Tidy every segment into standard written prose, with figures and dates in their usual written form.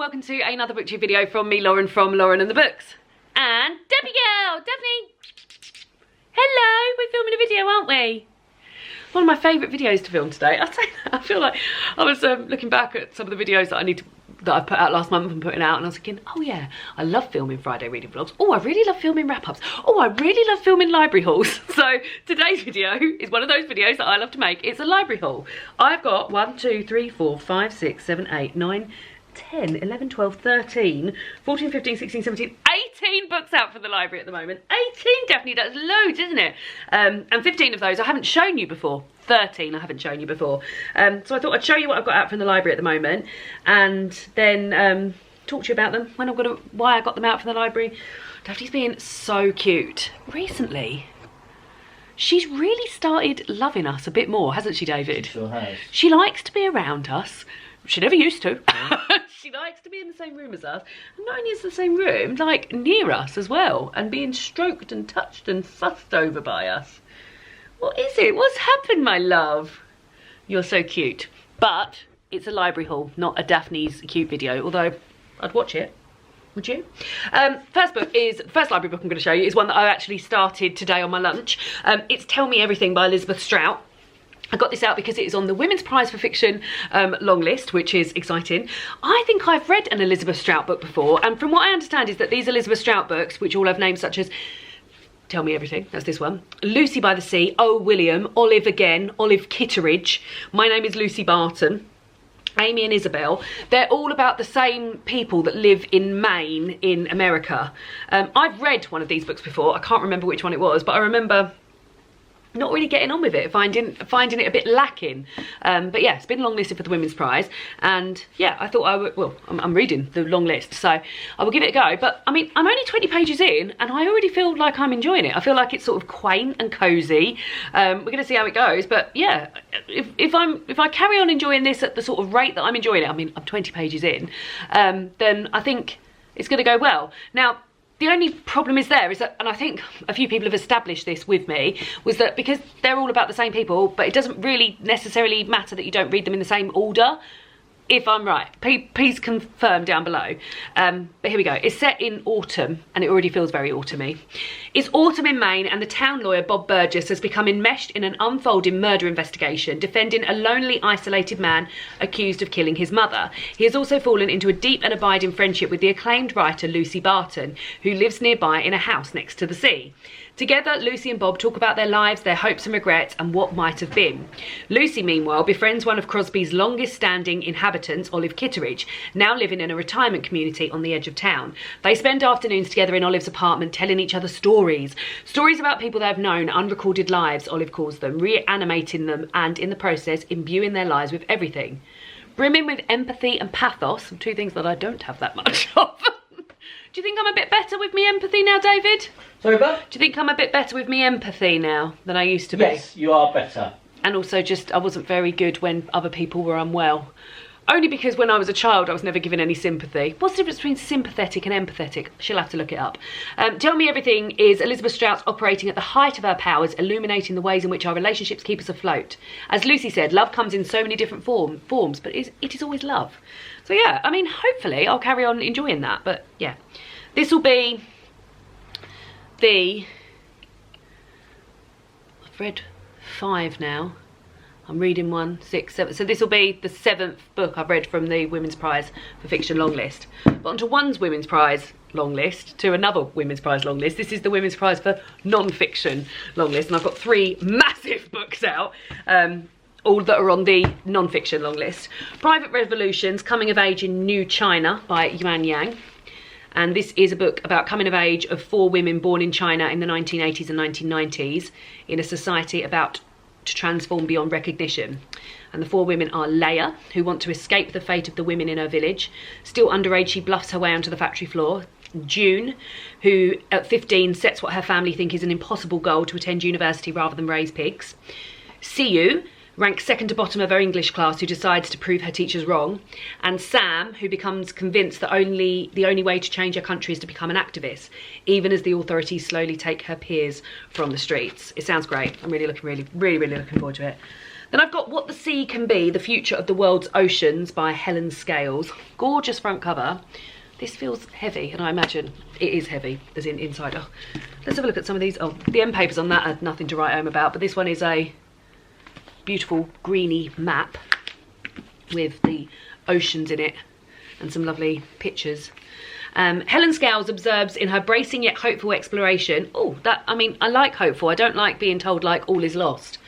welcome to another BookTube video from me, Lauren, from Lauren and the Books. And Debbie girl, Daphne. Hello, we're filming a video, aren't we? One of my favourite videos to film today. I feel like I was looking back at some of the videos that I put out last month and putting out, and I was thinking, oh yeah, I love filming Friday reading vlogs. Oh, I really love filming wrap-ups. Oh, I really love filming library hauls. So today's video is one of those videos that I love to make. It's a library haul. I've got 1, 2, 3, 4, 5, 6, 7, 8, 9, 10, 11, 12, 13, 14, 15, 16, 17, 18 books out for the library at the moment. 18, definitely, that's loads, isn't it? And 15 of those I haven't shown you before. 13 I haven't shown you before. So I thought I'd show you what I've got out from the library at the moment, and then talk to you about them, why I got them out from the library. Daphne's been so cute recently. She's really started loving us a bit more, hasn't she, David? She sure has. She likes to be around us. She never used to. She likes to be in the same room as us. And not only is the same room, like near us as well. And being stroked and touched and fussed over by us. What is it? What's happened, my love? You're so cute. But it's a library haul, not a Daphne's cute video. Although, I'd watch it. Would you? First library book I'm going to show you is one that I actually started today on my lunch. It's Tell Me Everything by Elizabeth Strout. I got this out because it is on the Women's Prize for Fiction long list, which is exciting. I think I've read an Elizabeth Strout book before, and from what I understand is that these Elizabeth Strout books, which all have names such as Tell Me Everything, that's this one, Lucy by the Sea, Oh William, Olive Again, Olive Kitteridge, My Name is Lucy Barton, Amy and Isabel, they're all about the same people that live in Maine in America. I've read one of these books before, I can't remember which one it was, but I remember not really getting on with it, finding it a bit lacking. But yeah, it's been longlisted for the Women's Prize, and yeah, I thought I would, well, I'm reading the long list, so I will give it a go. But I mean, I'm only 20 pages in, and I already feel like I'm enjoying it. I feel like it's sort of quaint and cosy. We're gonna see how it goes, but yeah, if I carry on enjoying this at the sort of rate that I'm enjoying it, I mean, I'm 20 pages in, then I think it's gonna go well. Now, the only problem is that, and I think a few people have established this with me, was that because they're all about the same people, but it doesn't really necessarily matter that you don't read them in the same order, if I'm right. Please confirm down below. But here we go. It's set in autumn, and it already feels very autumny. It's autumn in Maine, and the town lawyer Bob Burgess has become enmeshed in an unfolding murder investigation, defending a lonely, isolated man accused of killing his mother. He has also fallen into a deep and abiding friendship with the acclaimed writer Lucy Barton, who lives nearby in a house next to the sea. Together, Lucy and Bob talk about their lives, their hopes and regrets, and what might have been. Lucy, meanwhile, befriends one of Crosby's longest-standing inhabitants, Olive Kitteridge, now living in a retirement community on the edge of town. They spend afternoons together in Olive's apartment, telling each other stories. Stories about people they've known, unrecorded lives, Olive calls them, reanimating them, and in the process, imbuing their lives with everything. Brimming with empathy and pathos, two things that I don't have that much of. Do you think I'm a bit better with me empathy now, David? Sorry, Bob? Do you think I'm a bit better with me empathy now than I used to be? Yes, you are better. And also just, I wasn't very good when other people were unwell. Only because when I was a child, I was never given any sympathy. What's the difference between sympathetic and empathetic? She'll have to look it up. Tell Me Everything is Elizabeth Strout operating at the height of her powers, illuminating the ways in which our relationships keep us afloat. As Lucy said, love comes in so many different forms, but it is always love. So yeah, I mean, hopefully I'll carry on enjoying that, but yeah. This will be I've read 5 now. I'm reading 1, 6, 7. So this will be the 7th book I've read from the Women's Prize for Fiction long list. But onto one's Women's Prize long list to another Women's Prize long list. This is the Women's Prize for non-fiction long list, and I've got 3 massive books out. All that are on the non-fiction long list. Private Revolutions, Coming of Age in New China by Yuan Yang. And this is a book about coming of age of 4 women born in China in the 1980s and 1990s in a society about to transform beyond recognition. And the 4 women are Leia, who want to escape the fate of the women in her village. Still underage, she bluffs her way onto the factory floor. June, who at 15 sets what her family think is an impossible goal to attend university rather than raise pigs. Siyu, ranks second to bottom of her English class, who decides to prove her teachers wrong, and Sam, who becomes convinced that the only way to change her country is to become an activist, even as the authorities slowly take her peers from the streets. It sounds great. I'm really looking forward to it. Then I've got What the Sea Can Be, The Future of the World's Oceans by Helen Scales. Gorgeous front cover. This feels heavy, and I imagine it is heavy, as in inside. Oh, let's have a look at some of these. Oh, the end papers on that are nothing to write home about, but this one is a beautiful greeny map with the oceans in it and some lovely pictures. Helen Scales observes in her bracing yet hopeful exploration, I like hopeful, I don't like being told like all is lost,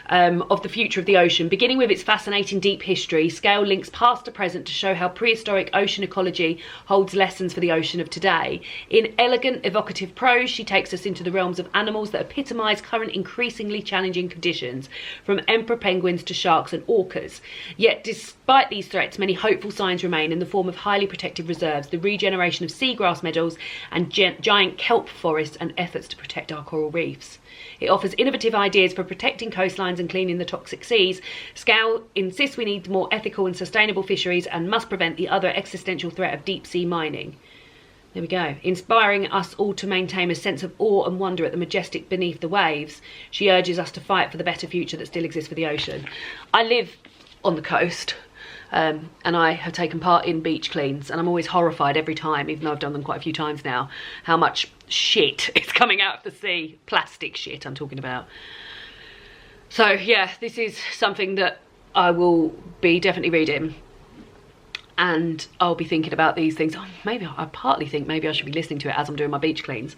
of the future of the ocean. Beginning with its fascinating deep history, Scale links past to present to show how prehistoric ocean ecology holds lessons for the ocean of today. In elegant, evocative prose, she takes us into the realms of animals that epitomise current increasingly challenging conditions, from emperor penguins to sharks and orcas. Yet, despite these threats, many hopeful signs remain in the form of highly protected reserves, the regeneration of seagrass meadows and giant kelp forests, and efforts to protect our coral reefs. It offers innovative ideas for protecting coastlines and cleaning the toxic seas. Scale insists we need more ethical and sustainable fisheries and must prevent the other existential threat of deep sea mining. There we go. Inspiring us all to maintain a sense of awe and wonder at the majestic beneath the waves, she urges us to fight for the better future that still exists for the ocean. I live on the coast. And I have taken part in beach cleans, and I'm always horrified every time, even though I've done them quite a few times now, how much shit is coming out of the sea. Plastic shit I'm talking about. So yeah, this is something that I will be definitely reading, and I'll be thinking about these things. I partly think maybe I should be listening to it as I'm doing my beach cleans,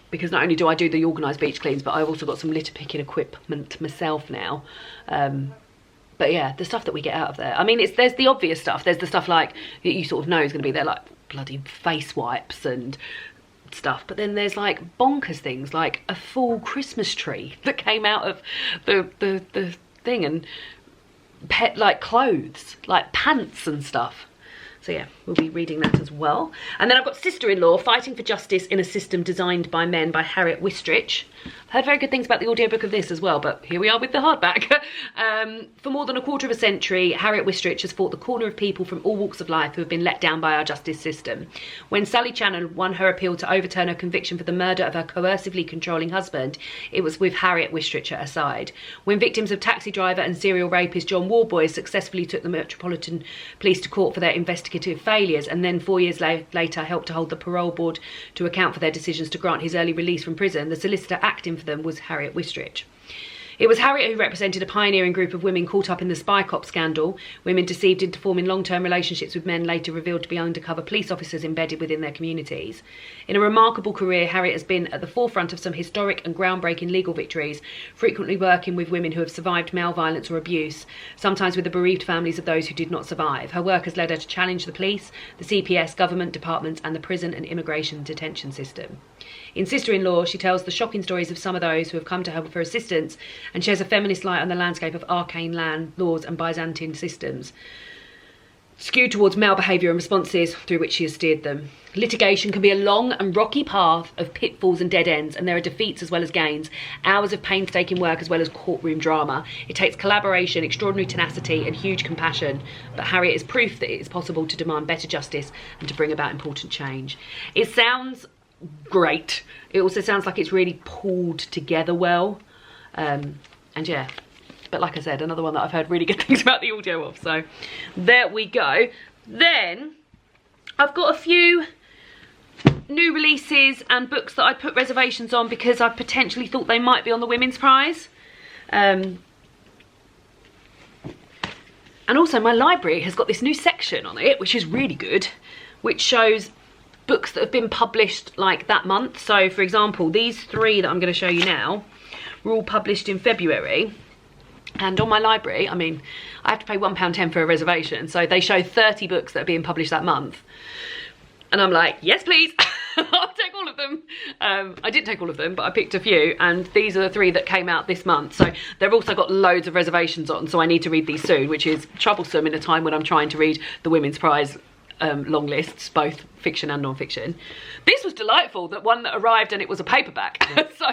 because not only do I do the organised beach cleans, but I've also got some litter picking equipment myself now. But yeah, the stuff that we get out of there. I mean, there's the obvious stuff. There's the stuff like that you sort of know is going to be there, like bloody face wipes and stuff. But then there's like bonkers things, like a full Christmas tree that came out of the thing, and pet like clothes, like pants and stuff. So yeah, we'll be reading that as well. And then I've got Sister-in-Law, Fighting for Justice in a System Designed by Men by Harriet Wistrich. I've heard very good things about the audiobook of this as well, but here we are with the hardback. For more than a quarter of a century, Harriet Wistrich has fought the corner of people from all walks of life who have been let down by our justice system. When Sally Channon won her appeal to overturn her conviction for the murder of her coercively controlling husband, it was with Harriet Wistrich at her side. When victims of taxi driver and serial rapist John Warboys successfully took the Metropolitan Police to court for their investigative failures, and then 4 years later helped to hold the parole board to account for their decisions to grant his early release from prison, the solicitor acting for them was Harriet Wistrich. It was Harriet who represented a pioneering group of women caught up in the spy cop scandal, women deceived into forming long-term relationships with men later revealed to be undercover police officers embedded within their communities. In a remarkable career, Harriet has been at the forefront of some historic and groundbreaking legal victories, frequently working with women who have survived male violence or abuse, sometimes with the bereaved families of those who did not survive. Her work has led her to challenge the police, the CPS, government departments, and the prison and immigration detention system. In Sister-in-Law, she tells the shocking stories of some of those who have come to her for assistance and sheds a feminist light on the landscape of arcane land, laws and Byzantine systems, skewed towards male behaviour and responses through which she has steered them. Litigation can be a long and rocky path of pitfalls and dead ends, and there are defeats as well as gains, hours of painstaking work as well as courtroom drama. It takes collaboration, extraordinary tenacity and huge compassion, but Harriet is proof that it is possible to demand better justice and to bring about important change. It sounds great. It also sounds like it's really pulled together well, and yeah, but like I said, another one that I've heard really good things about the audio of, so there we go. Then I've got a few new releases and books that I put reservations on because I potentially thought they might be on the Women's Prize, and also my library has got this new section on it which is really good, which shows books that have been published like that month. So for example, these three that I'm going to show you now were all published in February, and on my library, I mean, I have to pay £1.10 for a reservation, so they show 30 books that are being published that month, and I'm like, yes please. I'll take all of them. I didn't take all of them, but I picked a few, and these are the three that came out this month. So they've also got loads of reservations on, so I need to read these soon, which is troublesome in a time when I'm trying to read the Women's Prize long lists, both fiction and non-fiction. This was delightful, that one that arrived and it was a paperback. So,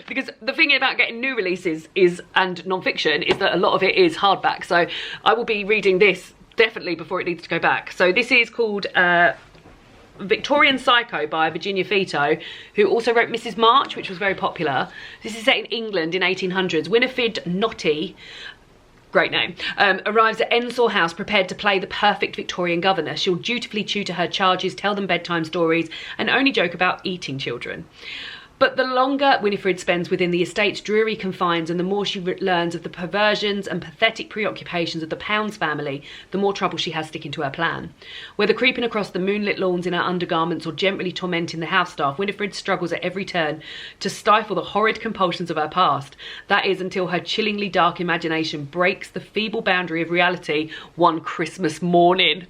because the thing about getting new releases and non-fiction is that a lot of it is hardback. So I will be reading this definitely before it needs to go back. So this is called Victorian Psycho by Virginia Fito, who also wrote Mrs. March, which was very popular. This is set in England in 1800s. Winifred Nottie, great name, arrives at Ensor House prepared to play the perfect Victorian governess. She'll dutifully tutor her charges, tell them bedtime stories, and only joke about eating children. But the longer Winifred spends within the estate's dreary confines and the more she learns of the perversions and pathetic preoccupations of the Pounds family, the more trouble she has sticking to her plan. Whether creeping across the moonlit lawns in her undergarments or gently tormenting the house staff, Winifred struggles at every turn to stifle the horrid compulsions of her past. That is, until her chillingly dark imagination breaks the feeble boundary of reality one Christmas morning.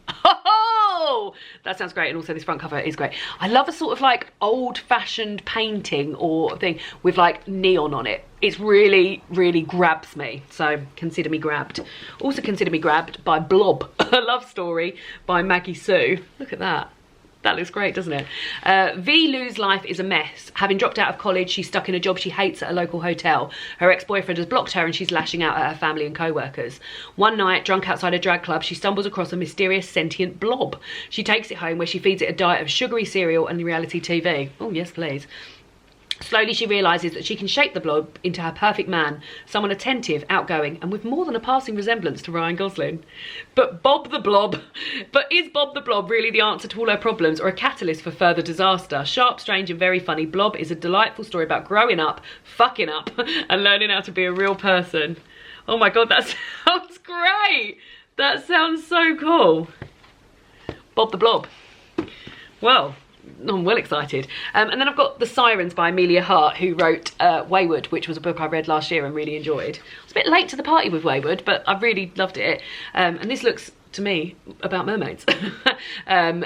That sounds great, and also this front cover is great. I love a sort of like old-fashioned painting or thing with like neon on it. It's really, really grabs me, so consider me grabbed. Also consider me grabbed by Blob, a love story by Maggie Sue. Look at that. That looks great, doesn't it? V. Lou's life is a mess. Having dropped out of college, she's stuck in a job she hates at a local hotel. Her ex-boyfriend has blocked her and she's lashing out at her family and co-workers. One night, drunk outside a drag club, she stumbles across a mysterious sentient blob. She takes it home where she feeds it a diet of sugary cereal and reality TV. Oh, yes, please. Slowly she realises that she can shape the blob into her perfect man, someone attentive, outgoing, and with more than a passing resemblance to Ryan Gosling. But is Bob the Blob really the answer to all her problems or a catalyst for further disaster? Sharp, strange and very funny, Blob is a delightful story about growing up, fucking up, and learning how to be a real person. Oh my god, that sounds great! That sounds so cool. Bob the Blob. Well, I'm well excited. And then I've got The Sirens by Amelia Hart, who wrote Wayward, which was a book I read last year and really enjoyed. I was a bit late to the party with Wayward, but I really loved it. And this looks, to me, about mermaids.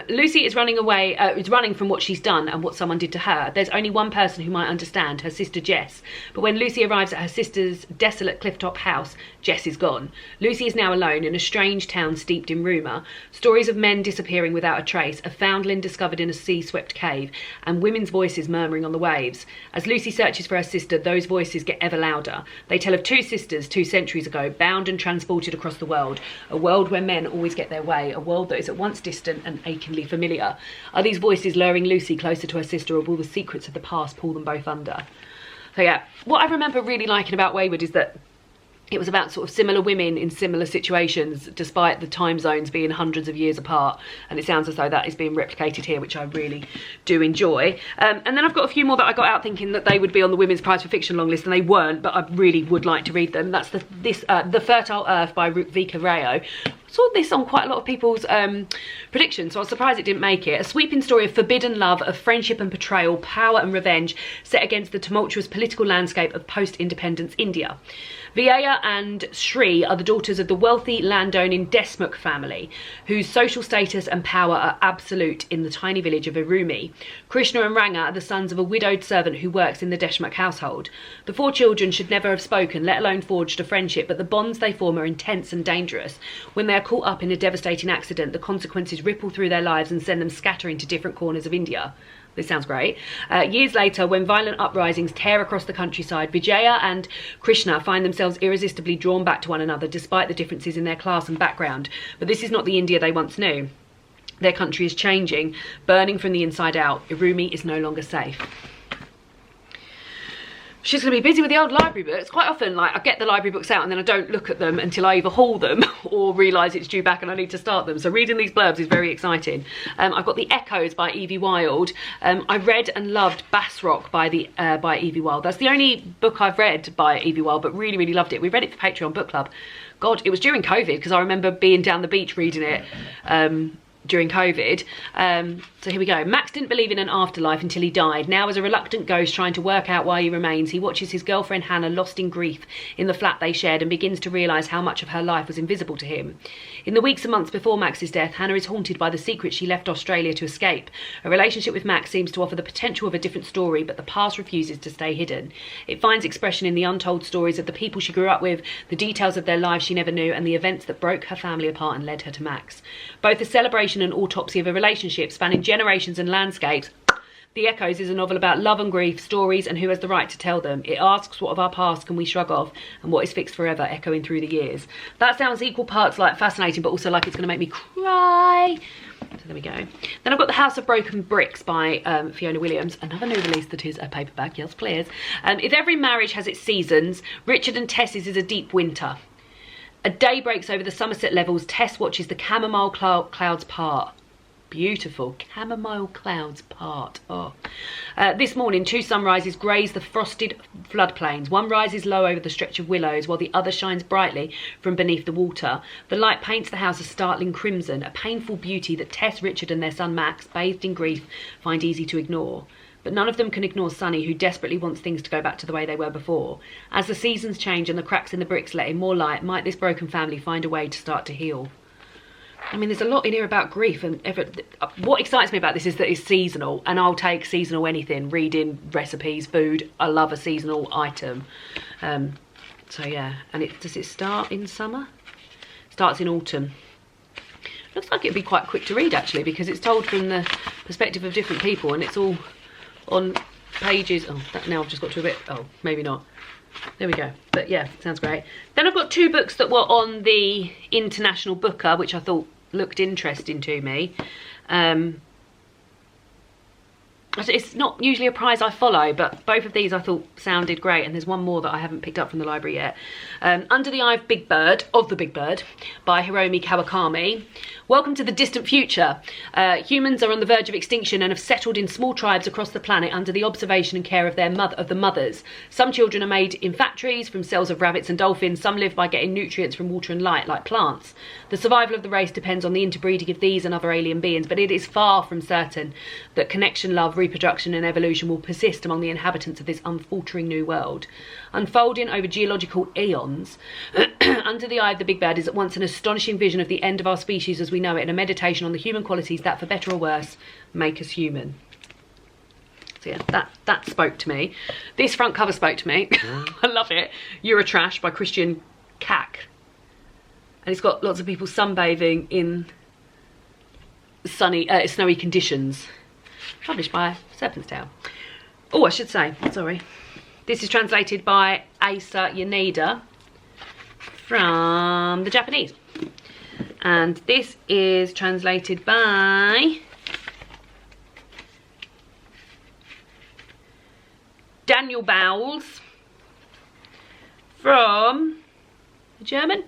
Lucy is running from what she's done and what someone did to her. There's only one person who might understand, her sister Jess. But when Lucy arrives at her sister's desolate clifftop house, Jess is gone. Lucy is now alone in a strange town steeped in rumour. Stories of men disappearing without a trace, a foundling discovered in a sea-swept cave, and women's voices murmuring on the waves. As Lucy searches for her sister, those voices get ever louder. They tell of two sisters 2 centuries ago, bound and transported across the world, a world where men always get their way, a world that is at once distant and achingly familiar. Are these voices luring Lucy closer to her sister, or will the secrets of the past pull them both under? So yeah, what I remember really liking about Wayward is that it was about sort of similar women in similar situations, despite the time zones being hundreds of years apart. And it sounds as though that is being replicated here, which I really do enjoy. And then I've got a few more that I got out thinking that they would be on the Women's Prize for Fiction long list, and they weren't, but I really would like to read them. That's The Fertile Earth by Vika Rayo. Saw this on quite a lot of people's predictions, so I was surprised it didn't make it. A sweeping story of forbidden love, of friendship and betrayal, power and revenge, set against the tumultuous political landscape of post-independence India. Vyaya and Shri are the daughters of the wealthy landowning Deshmukh family, whose social status and power are absolute in the tiny village of Irumi. Krishna and Ranga are the sons of a widowed servant who works in the Deshmukh household. The 4 children should never have spoken, let alone forged a friendship, but the bonds they form are intense and dangerous. When they are caught up in a devastating accident, the consequences ripple through their lives and send them scattering to different corners of India. This sounds great. Years later, when violent uprisings tear across the countryside, Vijaya and Krishna find themselves irresistibly drawn back to one another despite the differences in their class and background. But this is not the India they once knew. Their country is changing, burning from the inside out. Irumi is no longer safe. She's going to be busy with the old library books. Quite often, like, I get the library books out and then I don't look at them until I either haul them or realise it's due back and I need to start them. So reading these blurbs is very exciting. I've got The Echoes by Evie Wilde. I read and loved Bass Rock by Evie Wilde. That's the only book I've read by Evie Wilde, but really, really loved it. We read it for Patreon Book Club. God, it was during COVID, because I remember being down the beach reading it during COVID. So here we go. Max didn't believe in an afterlife until he died. Now, as a reluctant ghost trying to work out why he remains, he watches his girlfriend Hannah lost in grief in the flat they shared and begins to realise how much of her life was invisible to him. In the weeks and months before Max's death, Hannah is haunted by the secret she left Australia to escape. A relationship with Max seems to offer the potential of a different story, but the past refuses to stay hidden. It finds expression in the untold stories of the people she grew up with, the details of their lives she never knew, and the events that broke her family apart and led her to Max. Both a celebration and autopsy of a relationship spanning generations and landscapes, The Echoes is a novel about love and grief, stories, and who has the right to tell them. It asks what of our past can we shrug off, and what is fixed forever, echoing through the years. That sounds equal parts like fascinating, but also like it's going to make me cry. So there we go. go. Then I've got The House of Broken Bricks by Fiona Williams, another new release that is a paperback, yes please. If every marriage has its seasons, Richard and Tess's is a deep winter. A day breaks over the Somerset levels. Tess watches the chamomile clouds part. Beautiful. Chamomile clouds part. Oh. This morning, two sunrises graze the frosted floodplains. One rises low over the stretch of willows, while the other shines brightly from beneath the water. The light paints the house a startling crimson, a painful beauty that Tess, Richard and their son Max, bathed in grief, find easy to ignore. But none of them can ignore Sonny, who desperately wants things to go back to the way they were before. As the seasons change and the cracks in the bricks let in more light, might this broken family find a way to start to heal? I mean, there's a lot in here about grief, and what excites me about this is that it's seasonal, and I'll take seasonal anything. Reading, recipes, food. I love a seasonal item. So yeah, and does it start in summer? Starts in autumn. Looks like it'd be quite quick to read actually, because it's told from the perspective of different people, and it's all on pages. Oh, now I've just got to a bit. Oh, maybe not. There we go. But yeah, sounds great. Then I've got two books that were on the International Booker, which I thought looked interesting to me. It's not usually a prize I follow, but both of these I thought sounded great, and there's one more that I haven't picked up from the library yet. Under the Eye of Big Bird, by Hiromi Kawakami. Welcome to the distant future. Humans are on the verge of extinction and have settled in small tribes across the planet under the observation and care of the mothers. Some children are made in factories from cells of rabbits and dolphins. Some live by getting nutrients from water and light, like plants. The survival of the race depends on the interbreeding of these and other alien beings, but it is far from certain that connection, love, reproduction and evolution will persist among the inhabitants of this unfaltering new world. Unfolding over geological eons, Under the Eye of the Big Bird is at once an astonishing vision of the end of our species as we know it, and a meditation on the human qualities that, for better or worse, make us human. So yeah, that spoke to me. This front cover spoke to me. I love it. Eurotrash by Christian Cack. And it's got lots of people sunbathing in snowy conditions. Published by Serpent's Tail. Oh, I should say, sorry. This is translated by Asa Yaneda from the Japanese. And this is translated by Daniel Bowles from German.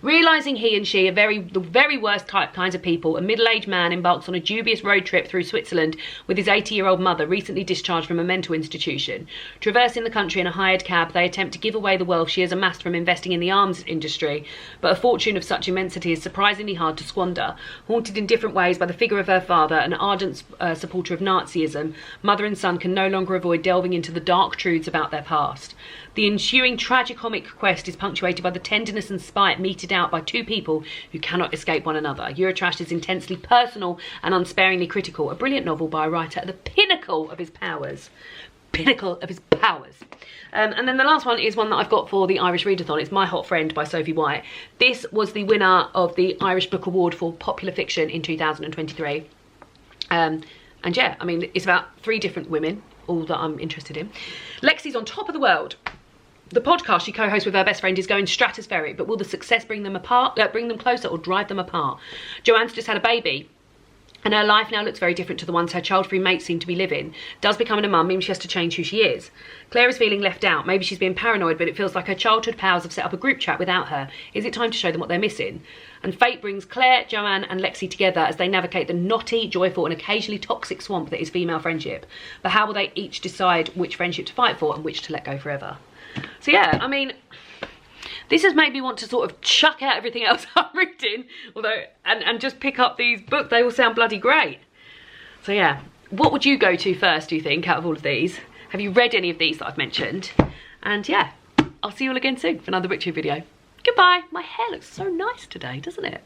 Realising he and she are the very worst kinds of people, a middle-aged man embarks on a dubious road trip through Switzerland with his 80-year-old mother, recently discharged from a mental institution. Traversing the country in a hired cab, they attempt to give away the wealth she has amassed from investing in the arms industry, but a fortune of such immensity is surprisingly hard to squander. Haunted in different ways by the figure of her father, an ardent supporter of Nazism, mother and son can no longer avoid delving into the dark truths about their past. The ensuing tragicomic quest is punctuated by the tenderness and spite meted out by two people who cannot escape one another. Eurotrash is intensely personal and unsparingly critical, a brilliant novel by a writer at the pinnacle of his powers. And then the last one is one that I've got for the Irish Readathon. It's My Hot Friend by Sophie White. This was the winner of the Irish Book Award for Popular Fiction in 2023. And yeah, I mean, it's about 3 different women, all that I'm interested in. Lexi's on top of the world. The podcast she co-hosts with her best friend is going stratospheric, but will the success bring them closer or drive them apart? Joanne's just had a baby, and her life now looks very different to the ones her child-free mates seem to be living. Does becoming a mum mean she has to change who she is? Claire is feeling left out. Maybe she's being paranoid, but it feels like her childhood pals have set up a group chat without her. Is it time to show them what they're missing? And fate brings Claire, Joanne and Lexi together as they navigate the knotty, joyful and occasionally toxic swamp that is female friendship. But how will they each decide which friendship to fight for and which to let go forever? So yeah, I mean, this has made me want to sort of chuck out everything else I'm reading, and just pick up these books. They all sound bloody great. So yeah, what would you go to first, do you think, out of all of these? Have you read any of these that I've mentioned? And yeah, I'll see you all again soon for another BookTube video. Goodbye. My hair looks so nice today, doesn't it?